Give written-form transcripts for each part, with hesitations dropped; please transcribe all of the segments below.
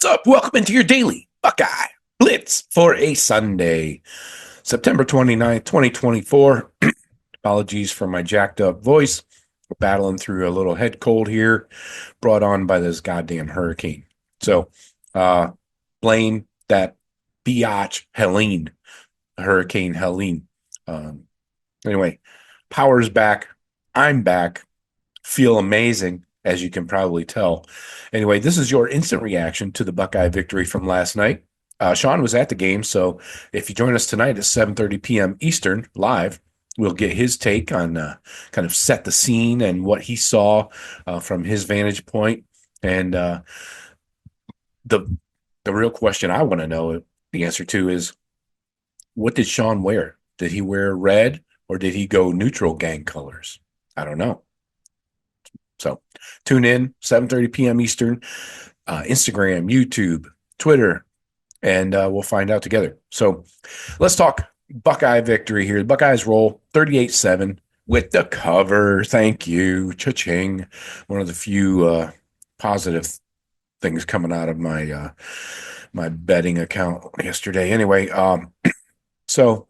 What's up? Welcome into your Daily Buckeye Blitz for a Sunday, September 29th, 2024. Apologies for my jacked up voice. We're battling through a little head cold here, brought on by this goddamn hurricane. So, blame that biatch Helene, Hurricane Helene. Anyway, power's back. I'm back. Feel amazing, as you can probably tell. Anyway, this is your instant reaction to the Buckeye victory from last night. Sean was at the game, so if you join us tonight at 7:30 p.m. Eastern live, we'll get his take on kind of set the scene and what he saw from his vantage point. And the real question I want to know the answer to is, what did Sean wear? Did he wear red or did he go neutral gang colors? I don't know. So tune in 7:30 p.m. Eastern, Instagram, YouTube, Twitter, and we'll find out together. So let's talk Buckeye victory here. The Buckeyes roll 38-7 with the cover. Thank you. Cha-ching. One of the few positive things coming out of my my betting account yesterday. Anyway, so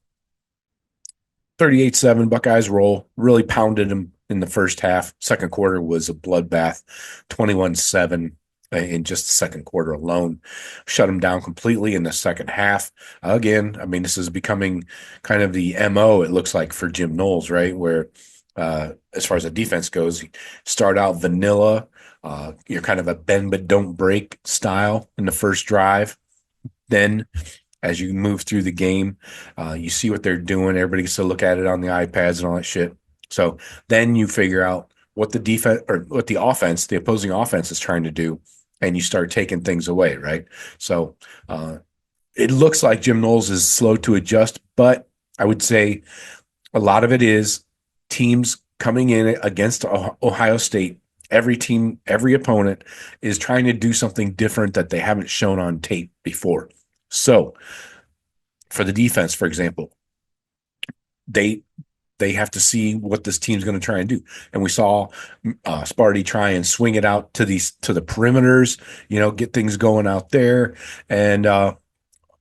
38-7, Buckeyes roll. Really pounded them in the first half. Second quarter was a bloodbath, 21-7 in just the second quarter alone. Shut them down completely in the second half. Again, I mean, this is becoming kind of the MO, it looks like, for Jim Knowles, right? Where as far as the defense goes, you start out vanilla. You're kind of a bend but don't break style in the first drive. Then as you move through the game, you see what they're doing. Everybody gets to look at it on the iPads and all that shit. So then you figure out what the defense or what the offense, the opposing offense, is trying to do, and you start taking things away, right? So it looks like Jim Knowles is slow to adjust, but I would say a lot of it is teams coming in against Ohio State. Every team, every opponent is trying to do something different that they haven't shown on tape before. So for the defense, for example, they have to see what this team's going to try and do. And we saw Sparty try and swing it out to the perimeters, get things going out there. And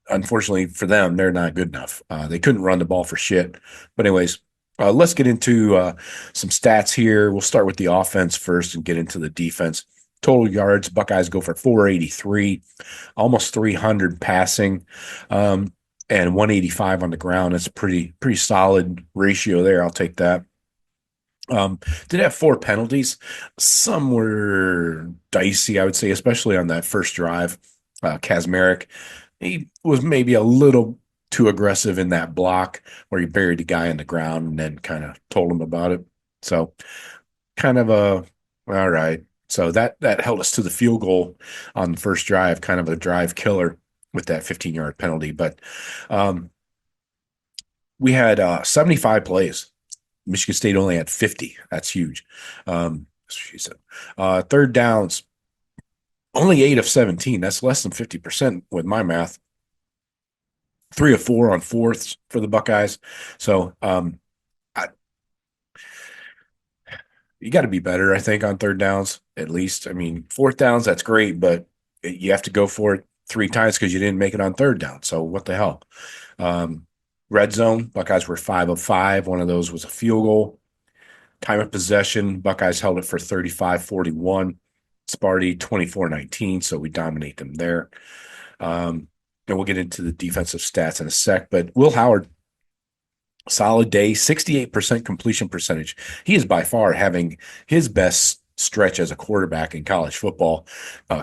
unfortunately for them, they're not good enough. They couldn't run the ball for shit. But anyways, let's get into some stats here. We'll start with the offense first and get into the defense. Total yards, Buckeyes go for 483, almost 300 passing, and 185 on the ground. It's a pretty solid ratio there. I'll take that. Did have 4 penalties. Some were dicey, I would say, especially on that first drive. Kazmarek, he was maybe a little too aggressive in that block where he buried the guy on the ground and then kind of told him about it. So kind of all right. So that held us to the field goal on the first drive, kind of a drive killer with that 15-yard penalty. But we had 75 plays. Michigan State only had 50. That's huge. She said. Third downs, only 8 of 17. That's less than 50% with my math. 3 of 4 on fourths for the Buckeyes. So you got to be better, I think, on third downs, at least. I mean, fourth downs, that's great, but you have to go for it 3 times because you didn't make it on third down. So what the hell? Red zone, Buckeyes were 5 of 5. One of those was a field goal. Time of possession, Buckeyes held it for 35-41. Sparty, 24-19, so we dominate them there. And we'll get into the defensive stats in a sec, but Will Howard, solid day, 68% completion percentage. He is by far having his best stretch as a quarterback in college football,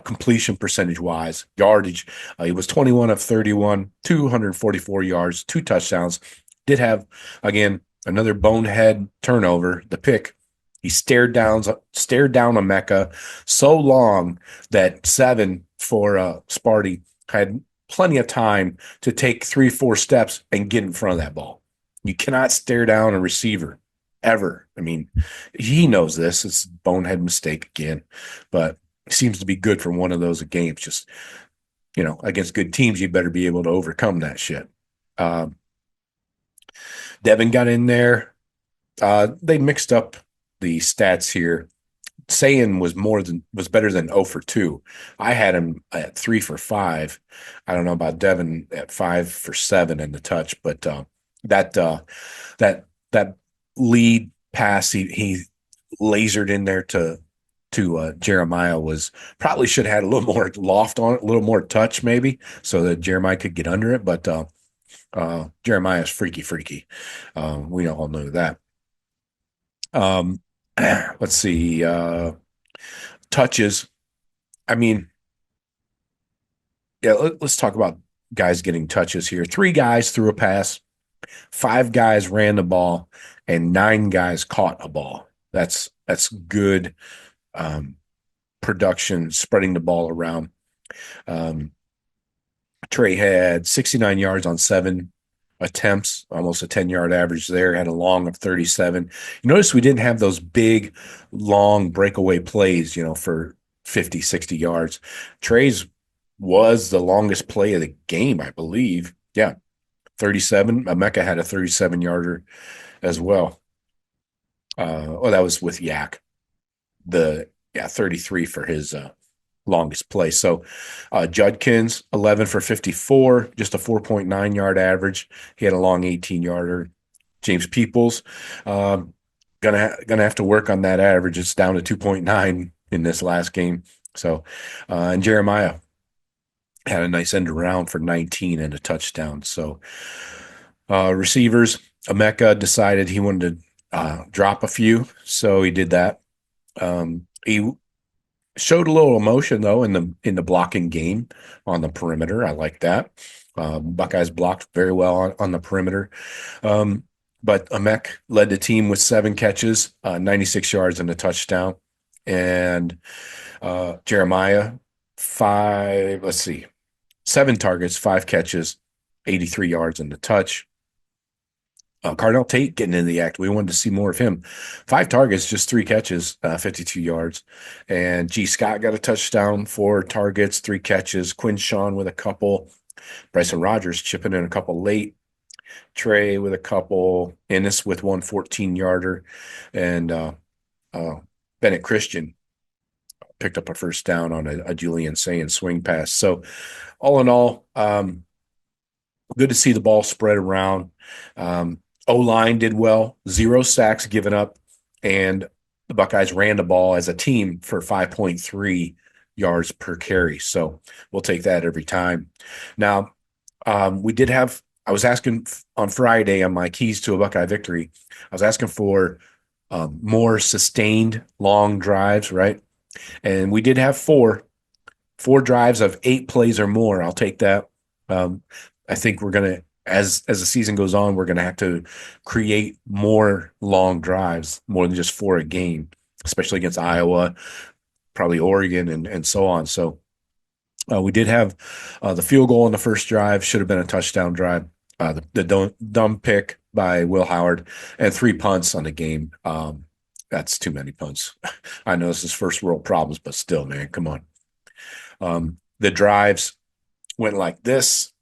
completion percentage-wise, yardage. He was 21 of 31, 244 yards, 2 touchdowns. Did have, again, another bonehead turnover, the pick. He stared down a Mecca so long that 7 for Sparty had plenty of time to take 3-4 steps and get in front of that ball. You cannot stare down a receiver ever. I mean, he knows this. It's a bonehead mistake again, but it seems to be good for one of those games. Just, against good teams, you better be able to overcome that shit. Devin got in there. They mixed up the stats here. saying was better than 0 for 2. I had him at 3 for 5. I don't know about Devin at 5 for 7 in the touch, but that that that lead pass he lasered in there to Jeremiah was probably should have had a little more loft on it, a little more touch maybe, so that Jeremiah could get under it. But Jeremiah's freaky. We all know that. Um, let's see. Touches. I mean, yeah, let's talk about guys getting touches here. Three guys threw a pass, five guys ran the ball, and nine guys caught a ball. That's good um, production, spreading the ball around. Um, Trey had 69 yards on 7 attempts, almost a 10-yard average there, had a long of 37. You notice we didn't have those big, long breakaway plays, for 50, 60 yards. Trey's was the longest play of the game, I believe. Yeah, 37. Emeka had a 37-yarder as well. That was with Yak. 33 for his longest play. So Judkins, 11 for 54, just a 4.9-yard average. He had a long 18-yarder. James Peoples, gonna have to work on that average. It's down to 2.9 in this last game. So, and Jeremiah had a nice end around for 19 and a touchdown. So, receivers, Emeka decided he wanted to drop a few, so he did that. He showed a little emotion though in the blocking game on the perimeter. I like that. Buckeyes blocked very well on the perimeter. But Emek led the team with 7 catches, 96 yards and a touchdown. And Jeremiah, 7 targets, 5 catches, 83 yards and a touch. Cardell Tate getting in the act. We wanted to see more of him. 5 targets, just 3 catches, 52 yards. And G. Scott got a touchdown, 4 targets, 3 catches. Quinn Sean with a couple. Bryson Rogers chipping in a couple late. Trey with a couple. Ennis with one 14-yarder. And Bennett Christian picked up a first down on a Julian Sayin swing pass. So all in all, good to see the ball spread around. O-line did well, 0 sacks given up, and the Buckeyes ran the ball as a team for 5.3 yards per carry. So we'll take that every time. Now, I was asking on Friday on my keys to a Buckeye victory, I was asking for more sustained long drives, right? And we did have four drives of 8 plays or more. I'll take that. I think we're going to, as the season goes on, we're going to have to create more long drives, more than just 4 a game, especially against Iowa, probably Oregon, and so on. So we did have the field goal in the first drive, should have been a touchdown drive. The dumb pick by Will Howard, and 3 punts on the game. That's too many punts. I know this is first world problems, but still, man, come on. The drives went like this.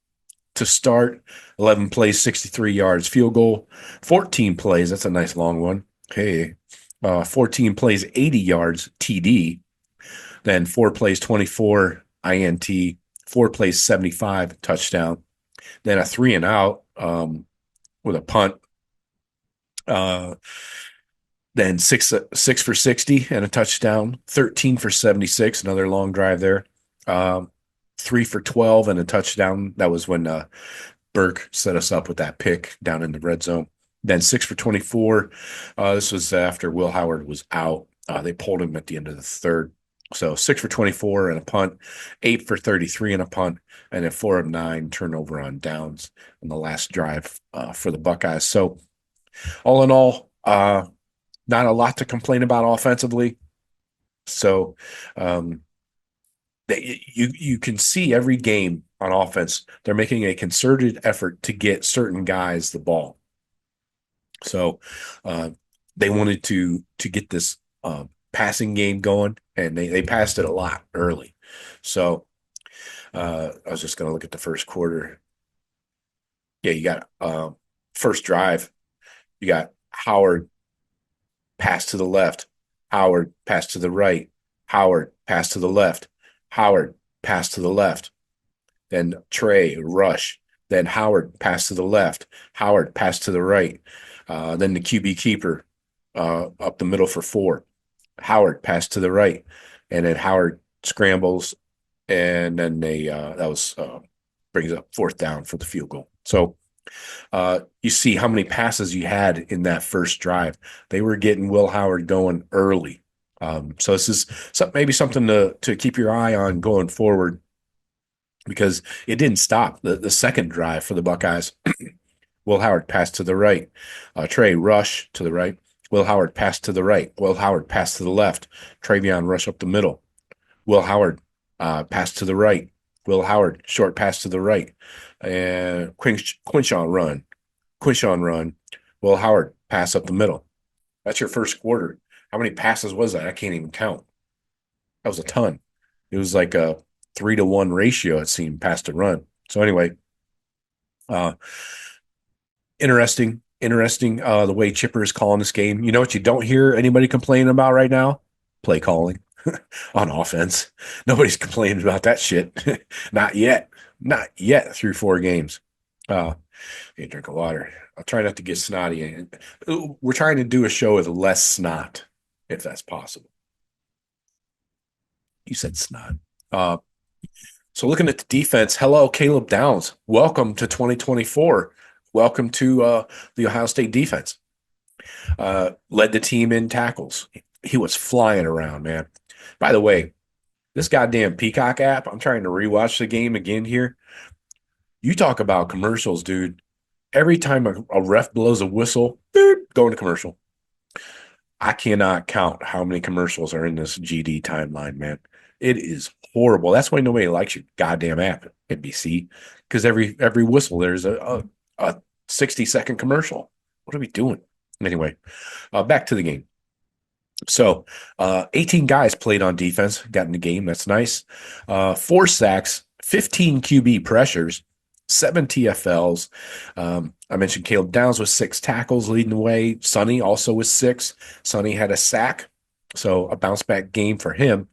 To start, 11 plays, 63 yards, field goal. 14 plays, that's a nice long one. Hey, 14 plays, 80 yards, TD. Then 4 plays, 24, INT. 4 plays, 75, touchdown. Then a 3 and out with a punt. Then six for 60 and a touchdown. 13 for 76, another long drive there. 3 for 12 and a touchdown. That was when Burke set us up with that pick down in the red zone. Then 6 for 24. This was after Will Howard was out. They pulled him at the end of the third. So 6 for 24 and a punt, 8 for 33 and a punt, and then 4 of 9 turnover on downs in the last drive for the Buckeyes. So all in all, not a lot to complain about offensively. So you can see every game on offense, they're making a concerted effort to get certain guys the ball. So they wanted to get this passing game going, and they passed it a lot early. So I was just going to look at the first quarter. Yeah, you got first drive. You got Howard pass to the left. Howard, pass to the right. Howard, pass to the left. Howard, pass to the left. Then Trey, rush. Then Howard, pass to the left. Howard, pass to the right. Then the QB keeper up the middle for 4. Howard, pass to the right. And then Howard scrambles. And then that was brings up 4th down for the field goal. So you see how many passes you had in that first drive. They were getting Will Howard going early. So this is maybe something to keep your eye on going forward, because it didn't stop the second drive for the Buckeyes. Will Howard passed to the right. Trey rush to the right. Will Howard passed to the right. Will Howard passed to the left. Travion rush up the middle. Will Howard pass to the right. Will Howard short pass to the right. And Quinshawn run. Quinshawn run. Will Howard pass up the middle. That's your first quarter. How many passes was that? I can't even count. That was a ton. It was like a 3-to-1 ratio, it seemed, pass to run. So anyway, uh, interesting the way Chipper is calling this game. You know what you don't hear anybody complaining about right now? Play calling on offense. Nobody's complaining about that shit. Not yet. Not yet through 4 games. Hey, drink of water. I'll try not to get snotty. We're trying to do a show with less snot, if that's possible. You said snot. Uh, so looking at the defense, hello, Caleb Downs. Welcome to 2024. Welcome to the Ohio State defense. Led the team in tackles. He was flying around, man. By the way, this goddamn Peacock app, I'm trying to rewatch the game again here. You talk about commercials, dude. Every time a ref blows a whistle, go into commercial. I cannot count how many commercials are in this GD timeline, man. It is horrible. That's why nobody likes your goddamn app, NBC, because every whistle there's a 60-second commercial. What are we doing? Anyway, back to the game. So 18 guys played on defense, got in the game. That's nice. 4 sacks, 15 QB pressures, 7 TFLs. I mentioned Caleb Downs with 6 tackles leading the way. Sonny also with 6. Sonny had a sack, so a bounce back game for him.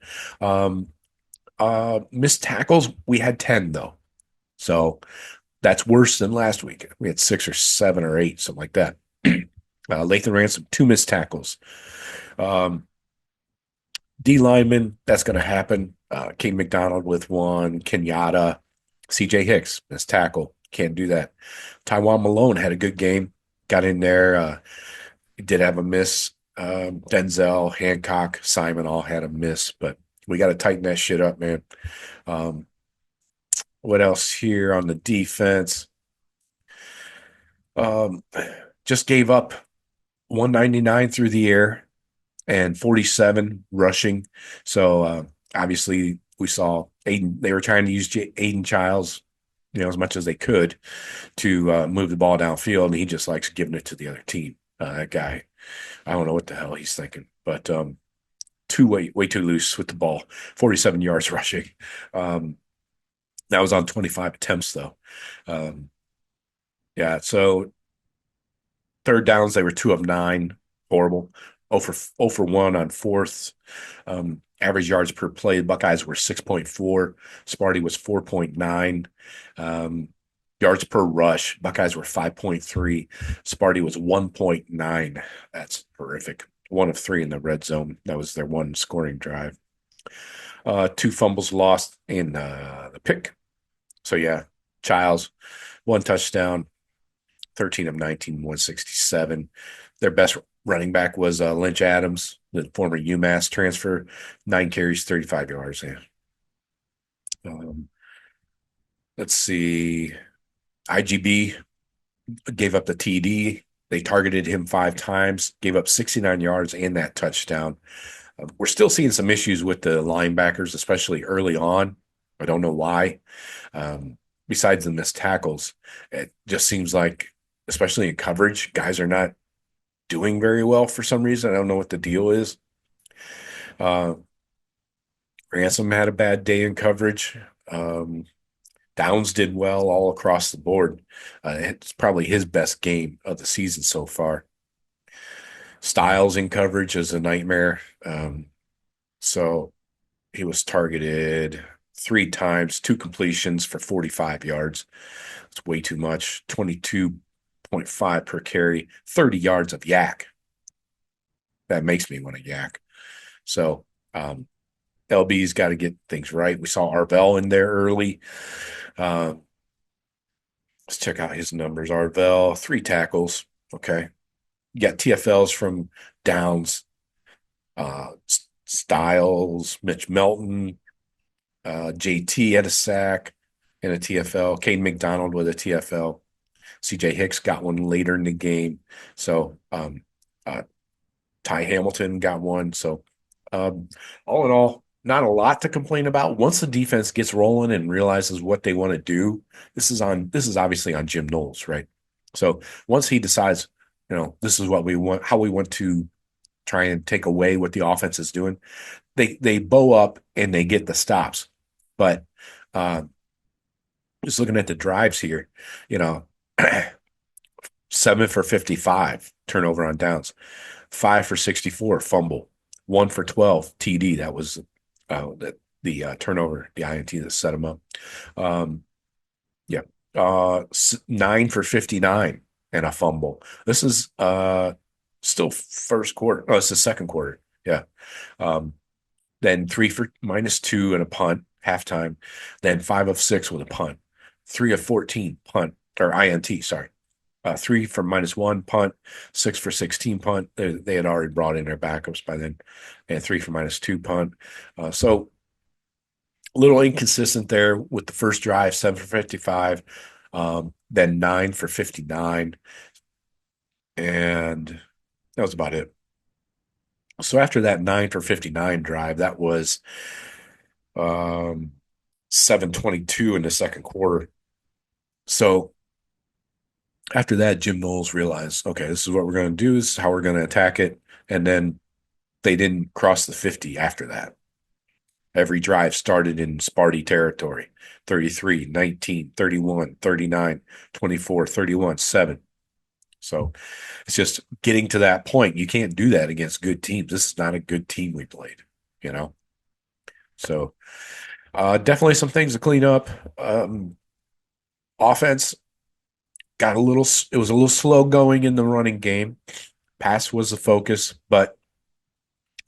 Missed tackles, we had 10 though. So that's worse than last week. We had 6 or 7 or 8, something like that. Lathan Ransom, 2 missed tackles. D lineman, that's going to happen. King McDonald with 1. Kenyatta. CJ Hicks, missed tackle. Can't do that. Taiwan Malone had a good game. Got in there. He did have a miss. Denzel, Hancock, Simon all had a miss, but we got to tighten that shit up, man. What else here on the defense? Just gave up 199 through the air and 47 rushing. So obviously we saw Aiden. They were trying to use Aiden Childs, as much as they could to move the ball downfield, and he just likes giving it to the other team. That guy, I don't know what the hell he's thinking, but way too loose with the ball. 47 yards rushing. That was on 25 attempts though. Yeah, so third downs, they were 2 of 9. Horrible. 0 for 1 on fourth. Average yards per play, the Buckeyes were 6.4. Sparty was 4.9. Yards per rush, Buckeyes were 5.3. Sparty was 1.9. That's horrific. 1 of 3 in the red zone. That was their one scoring drive. 2 fumbles lost in the pick. So, yeah, Childs, 1 touchdown, 13 of 19, 167. Their best running back was Lynch Adams, the former UMass transfer, 9 carries, 35 yards. Yeah. Let's see. IGB gave up the TD. They targeted him 5 times, gave up 69 yards and that touchdown. We're still seeing some issues with the linebackers, especially early on. I don't know why. Besides the missed tackles, it just seems like, especially in coverage, guys are not doing very well for some reason. I don't know what the deal is. Ransom had a bad day in coverage. Downs did well all across the board. It's probably his best game of the season so far. Styles in coverage is a nightmare. So he was targeted 3 times, 2 completions for 45 yards. It's way too much. 22.5 per carry, 30 yards of yak. That makes me want to yak. So LB's got to get things right. We saw Arvell in there early. Uh, let's check out his numbers. Arvell, 3 tackles. Okay. You got TFLs from Downs, Styles, Mitch Melton, JT had a sack and a TFL. Kane McDonald with a TFL. CJ Hicks got one later in the game. So uh, Ty Hamilton got one. So all in all, not a lot to complain about. Once the defense gets rolling and realizes what they want to do, this is obviously on Jim Knowles, right? So once he decides, this is what we want, how we want to try and take away what the offense is doing, they bow up and they get the stops. But uh, just looking at the drives here, you know, 7 for 55 turnover on downs, 5 for 64 fumble, 1 for 12 TD. That was the turnover, the INT that set him up. Yeah, 9 for 59 and a fumble. This is still first quarter. Oh, it's the second quarter. Yeah. Then 3 for -2 and a punt halftime. Then 5 of 6 with a punt. 3 of 14 punt or INT. Sorry. 3 for -1 punt, 6 for 16 punt. They had already brought in their backups by then, and 3 for -2 punt. So a little inconsistent there with the first drive, 7 for 55, then 9 for 59, and that was about it. So after that 9 for 59 drive, that was 7:22 in the second quarter. So after that, Jim Knowles realized, okay, this is what we're going to do. This is how we're going to attack it. And then they didn't cross the 50 after that. Every drive started in Sparty territory: 33, 19, 31, 39, 24, 31, 7. So it's just getting to that point. You can't do that against good teams. This is not a good team we played, you know? So definitely some things to clean up. Offense it was a little slow going in the running game. Pass was the focus, but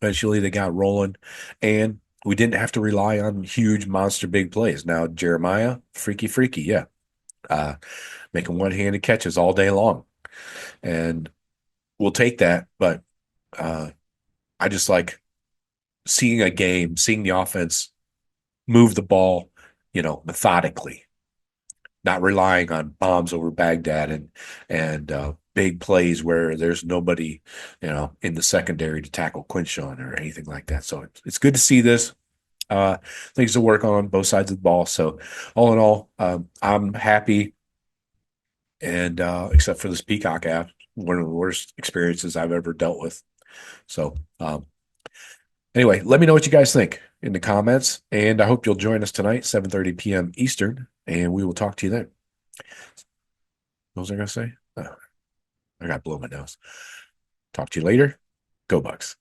eventually they got rolling, and we didn't have to rely on huge monster big plays. Now Jeremiah, freaky, yeah, making one-handed catches all day long, and we'll take that. But I just like seeing a game, seeing the offense move the ball, methodically, not relying on bombs over Baghdad and big plays where there's nobody, in the secondary to tackle Quinshawn or anything like that. So it's good to see this. Things to work on both sides of the ball. So all in all, I'm happy. And except for this Peacock app, one of the worst experiences I've ever dealt with. So anyway, let me know what you guys think in the comments. And I hope you'll join us tonight, 7:30 p.m. Eastern, and we will talk to you then. What was I going to say? Oh, I got to blow my nose. Talk to you later. Go Bucks.